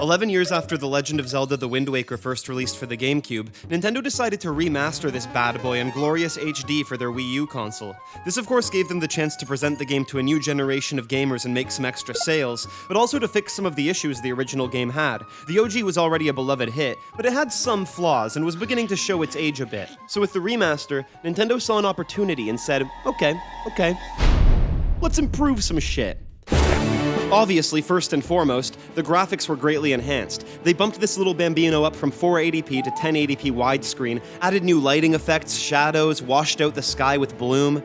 11 years after The Legend of Zelda: The Wind Waker first released for the GameCube, Nintendo decided to remaster this bad boy in glorious HD for their Wii U console. This of course gave them the chance to present the game to a new generation of gamers and make some extra sales, but also to fix some of the issues the original game had. The OG was already a beloved hit, but it had some flaws and was beginning to show its age a bit. So with the remaster, Nintendo saw an opportunity and said, okay, let's improve some shit. Obviously, first and foremost, the graphics were greatly enhanced. They bumped this little bambino up from 480p to 1080p widescreen, added new lighting effects, shadows, washed out the sky with bloom.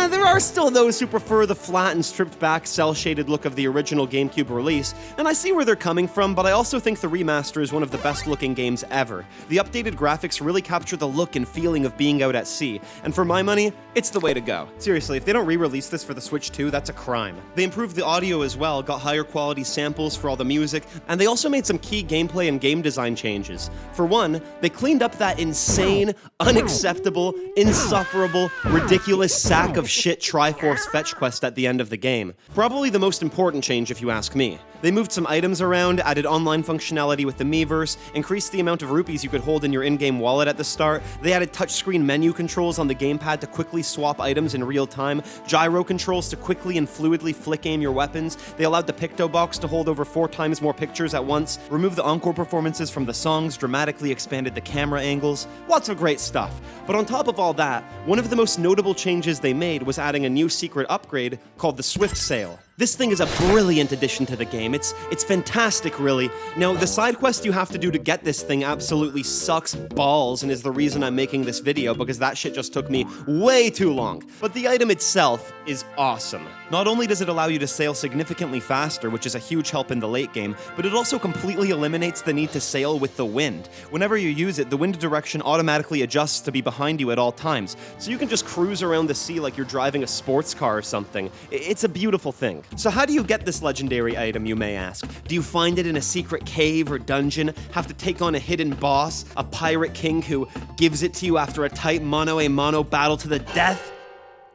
There are still those who prefer the flat and stripped back cel-shaded look of the original GameCube release, and I see where they're coming from, but I also think the remaster is one of the best looking games ever. The updated graphics really capture the look and feeling of being out at sea, and for my money, it's the way to go. Seriously, if they don't re-release this for the Switch 2, that's a crime. They improved the audio as well, got higher quality samples for all the music, and they also made some key gameplay and game design changes. For one, they cleaned up that insane, unacceptable, insufferable, ridiculous sack of shit Triforce fetch quest at the end of the game. Probably the most important change if you ask me. They moved some items around, added online functionality with the Miiverse, increased the amount of rupees you could hold in your in-game wallet at the start, they added touchscreen menu controls on the gamepad to quickly swap items in real time, gyro controls to quickly and fluidly flick aim your weapons, they allowed the Picto Box to hold over 4 times more pictures at once, removed the encore performances from the songs, dramatically expanded the camera angles, lots of great stuff. But on top of all that, one of the most notable changes they made was adding a new secret upgrade called the Swift Sail. This thing is a brilliant addition to the game. It's fantastic, really. Now, the side quest you have to do to get this thing absolutely sucks balls and is the reason I'm making this video, because that shit just took me way too long. But the item itself is awesome. Not only does it allow you to sail significantly faster, which is a huge help in the late game, but it also completely eliminates the need to sail with the wind. Whenever you use it, the wind direction automatically adjusts to be behind you at all times, so you can just cruise around the sea like you're driving a sports car or something. It's a beautiful thing. So how do you get this legendary item, you may ask? Do you find it in a secret cave or dungeon, have to take on a hidden boss, a pirate king who gives it to you after a tight mano-a-mano battle to the death?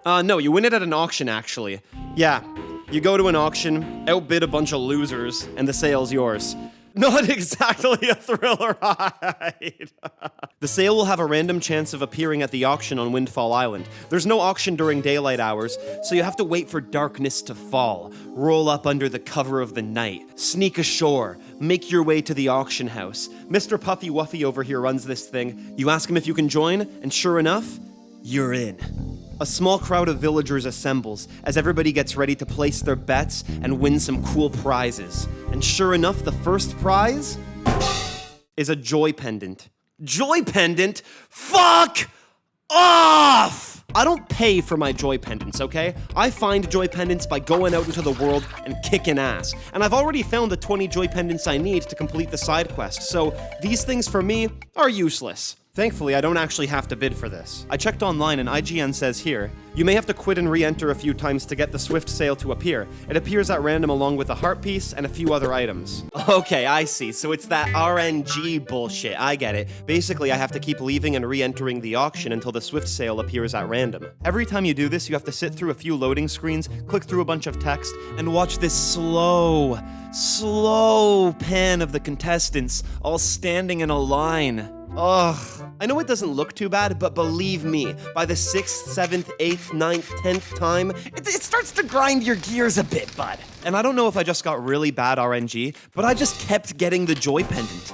No, you win it at an auction, actually. Yeah, you go to an auction, outbid a bunch of losers, and the sale's yours. Not exactly a thriller ride. The sale will have a random chance of appearing at the auction on Windfall Island. There's no auction during daylight hours, so you have to wait for darkness to fall, roll up under the cover of the night, sneak ashore, make your way to the auction house. Mr. Puffy Wuffy over here runs this thing. You ask him if you can join, and sure enough, you're in. A small crowd of villagers assembles as everybody gets ready to place their bets and win some cool prizes. And sure enough, the first prize is a joy pendant. Joy pendant? Fuck off! I don't pay for my joy pendants, okay? I find joy pendants by going out into the world and kicking ass. And I've already found the 20 joy pendants I need to complete the side quest, so these things for me are useless. Thankfully, I don't actually have to bid for this. I checked online and IGN says here, you may have to quit and re-enter a few times to get the Swift Sail to appear. It appears at random along with a heart piece and a few other items. Okay, I see. So it's that RNG bullshit. I get it. Basically, I have to keep leaving and re-entering the auction until the Swift Sail appears at random. Every time you do this, you have to sit through a few loading screens, click through a bunch of text, and watch this slow pan of the contestants all standing in a line. Ugh. I know it doesn't look too bad, but believe me, by the 6th, 7th, 8th, 9th, 10th time, it starts to grind your gears a bit, bud. And I don't know if I just got really bad RNG, but I just kept getting the joy pendant.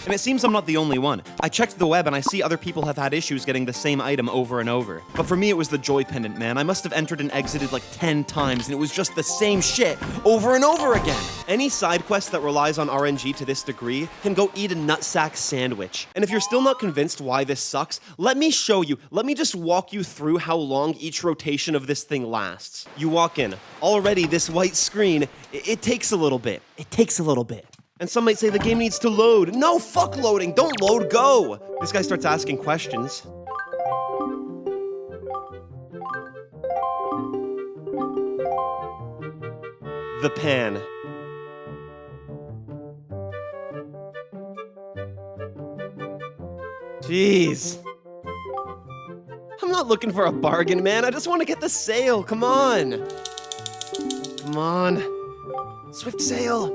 And it seems I'm not the only one. I checked the web and I see other people have had issues getting the same item over and over. But for me, it was the joy pendant, man. I must have entered and exited like 10 times, and it was just the same shit over and over again. Any side quest that relies on RNG to this degree can go eat a nutsack sandwich. And if you're still not convinced why this sucks, let me show you. Let me just walk you through how long each rotation of this thing lasts. You walk in. Already, this white screen, it takes a little bit. It takes a little bit. And some might say the game needs to load. No, fuck loading. Don't load, go. This guy starts asking questions. The pan. Jeez. I'm not looking for a bargain, man. I just want to get the sale. Come on. Come on. Swift Sail.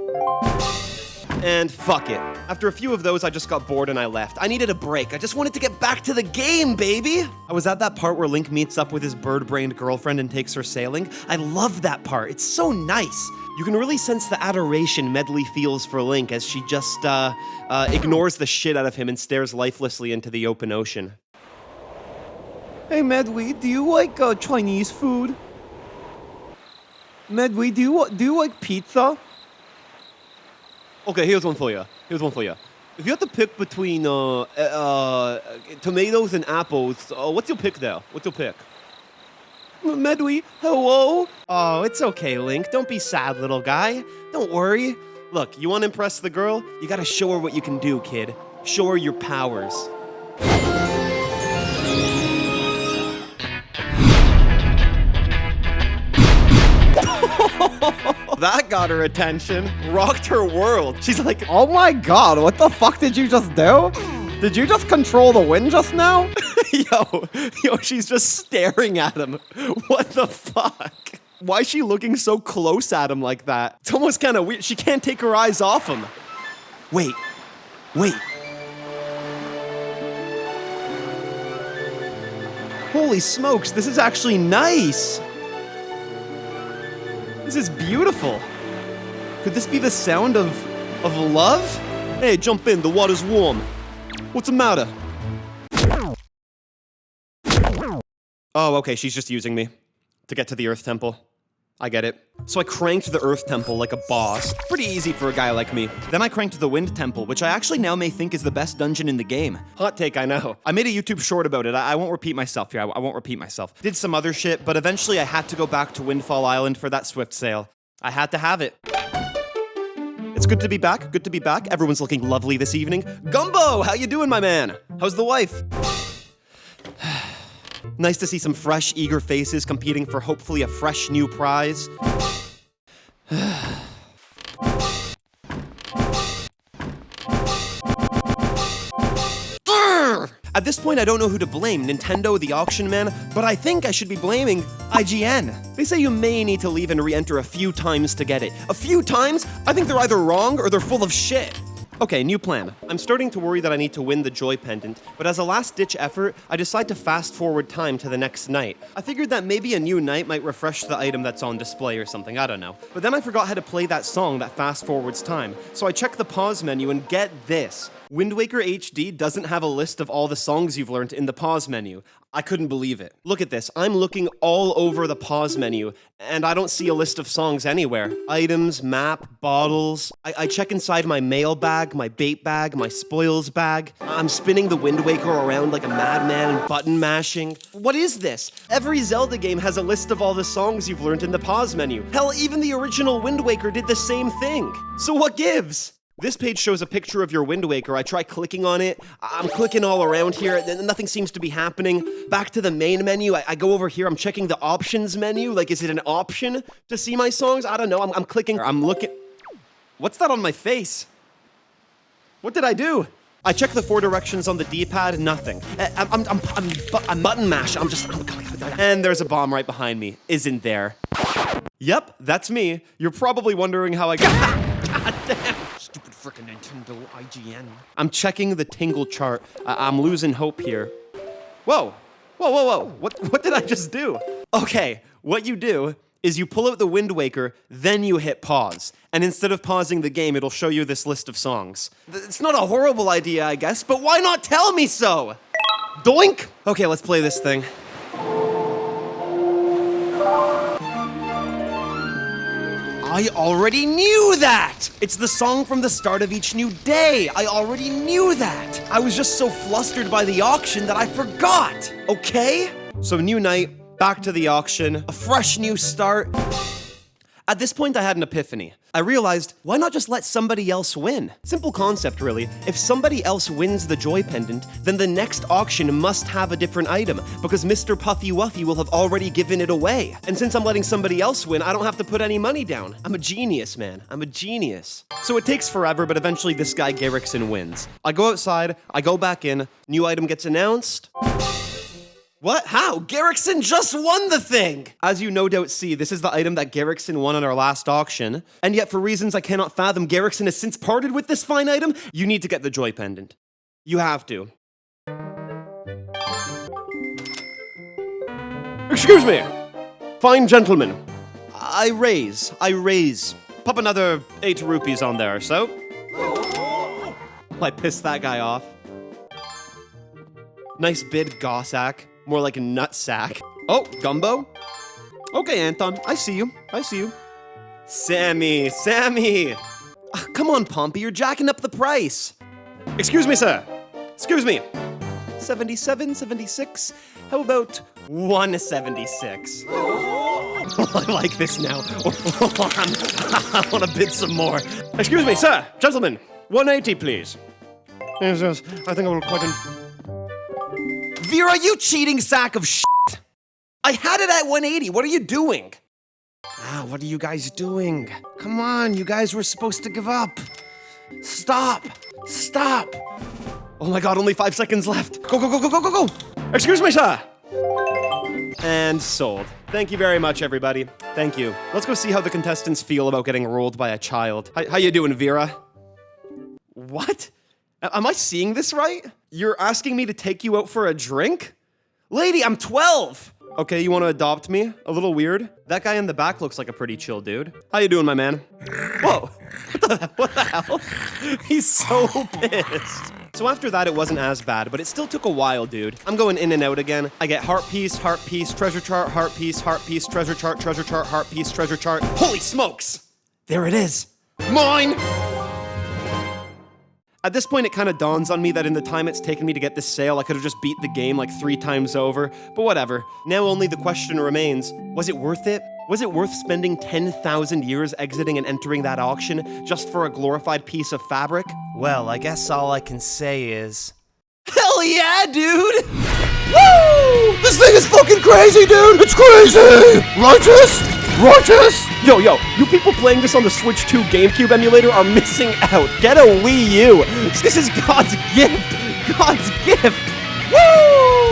And fuck it. After a few of those, I just got bored and I left. I needed a break. I just wanted to get back to the game, baby! I was at that part where Link meets up with his bird-brained girlfriend and takes her sailing. I love that part. It's so nice. You can really sense the adoration Medley feels for Link as she just, ignores the shit out of him and stares lifelessly into the open ocean. Hey Medway, do you like Chinese food? Medway, do you like pizza? Okay, here's one for you. If you have to pick between tomatoes and apples, what's your pick there? What's your pick? Medway, hello? Oh, it's okay, Link. Don't be sad, little guy. Don't worry. Look, you want to impress the girl? You gotta show her what you can do, kid. Show her your powers. That got her attention. Rocked her world. She's like, Oh my god, what the fuck did you just do? Did you just control the wind just now? yo, she's just staring at him. What the fuck? Why is she looking so close at him like that? It's almost kind of weird. She can't take her eyes off him. Wait. Holy smokes, this is actually nice. This is beautiful. Could this be the sound of love? Hey, jump in, the water's warm. What's the matter? Oh, okay, she's just using me to get to the Earth Temple. I get it. So I cranked the Earth Temple like a boss. Pretty easy for a guy like me. Then I cranked the Wind Temple, which I actually now may think is the best dungeon in the game. Hot take, I know. I made a YouTube short about it. I won't repeat myself here. I won't repeat myself. Did some other shit, but eventually I had to go back to Windfall Island for that Swift sale. I had to have it. It's good to be back. Good to be back. Everyone's looking lovely this evening. Gumbo, how you doing, my man? How's the wife? Nice to see some fresh, eager faces competing for hopefully a fresh new prize. At this point, I don't know who to blame, Nintendo, the auction man, but I think I should be blaming IGN. They say you may need to leave and re-enter a few times to get it. A few times? I think they're either wrong or they're full of shit. Okay, new plan. I'm starting to worry that I need to win the Joy Pendant, but as a last-ditch effort, I decide to fast-forward time to the next night. I figured that maybe a new night might refresh the item that's on display or something, I don't know. But then I forgot how to play that song that fast-forwards time, so I check the pause menu and get this. Wind Waker HD doesn't have a list of all the songs you've learned in the pause menu. I couldn't believe it. Look at this. I'm looking all over the pause menu, and I don't see a list of songs anywhere. Items, map, bottles. I check inside my mail bag, my bait bag, my spoils bag. I'm spinning the Wind Waker around like a madman and button mashing. What is this? Every Zelda game has a list of all the songs you've learned in the pause menu. Hell, even the original Wind Waker did the same thing. So what gives? This page shows a picture of your Wind Waker. I try clicking on it. I'm clicking all around here. Nothing seems to be happening. Back to the main menu. I go over here. I'm checking the options menu. Like, is it an option to see my songs? I don't know. I'm clicking. I'm looking. What's that on my face? What did I do? I check the 4 directions on the D-pad. Nothing. I'm button mash. And there's a bomb right behind me. Isn't there? Yep, that's me. You're probably wondering how I got. God damn. Stupid frickin' Nintendo IGN. I'm checking the tingle chart. I'm losing hope here. Whoa. What did I just do? Okay, what you do is you pull out the Wind Waker, then you hit pause. And instead of pausing the game, it'll show you this list of songs. It's not a horrible idea, I guess, but why not tell me so? Doink! Okay, let's play this thing. I already knew that! It's the song from the start of each new day. I already knew that. I was just so flustered by the auction that I forgot, okay? So new night, back to the auction, a fresh new start. At this point, I had an epiphany. I realized, why not just let somebody else win? Simple concept, really. If somebody else wins the Joy Pendant, then the next auction must have a different item, because Mr. Puffy Wuffy will have already given it away. And since I'm letting somebody else win, I don't have to put any money down. I'm a genius, man. I'm a genius. So it takes forever, but eventually this guy Garrickson wins. I go outside, I go back in, new item gets announced. What? How? Garrickson just won the thing! As you no doubt see, this is the item that Garrickson won on our last auction, and yet for reasons I cannot fathom, Garrickson has since parted with this fine item. You need to get the Joy Pendant. You have to. Excuse me! Fine gentlemen. I raise. Pop another 8 rupees on there, so. I pissed that guy off. Nice bid, Gossack. More like a nutsack. Oh, Gumbo? Okay, Anton, I see you. Sammy! Come on, Pompey, you're jacking up the price. Excuse me, sir. Excuse me. 77, 76. How about 176? I like this now. I want to bid some more. Excuse me, sir. Gentlemen, 180, please. Yes, I think I will quite... Vera, you cheating sack of shit! I had it at 180. What are you doing? What are you guys doing? Come on, you guys were supposed to give up. Stop! Oh my god, only 5 seconds left. Go! Excuse me, sir! And sold. Thank you very much, everybody. Thank you. Let's go see how the contestants feel about getting rolled by a child. How you doing, Vera? What? Am I seeing this right? You're asking me to take you out for a drink? Lady, I'm 12! Okay, you want to adopt me? A little weird. That guy in the back looks like a pretty chill dude. How you doing, my man? Whoa! What the hell? He's so pissed. So after that, it wasn't as bad, but it still took a while, dude. I'm going in and out again. I get heart piece, treasure chart, heart piece, treasure chart, heart piece, treasure chart. Holy smokes! There it is. Mine! At this point, it kind of dawns on me that in the time it's taken me to get this sale, I could have just beat the game like 3 times over, but whatever. Now only the question remains, was it worth it? Was it worth spending 10,000 years exiting and entering that auction just for a glorified piece of fabric? Well, I guess all I can say is... Hell yeah, dude! Woo! This thing is fucking crazy, dude! It's crazy! Righteous! Yo, you people playing this on the Switch 2 GameCube emulator are missing out. Get a Wii U! This is God's gift! Woo!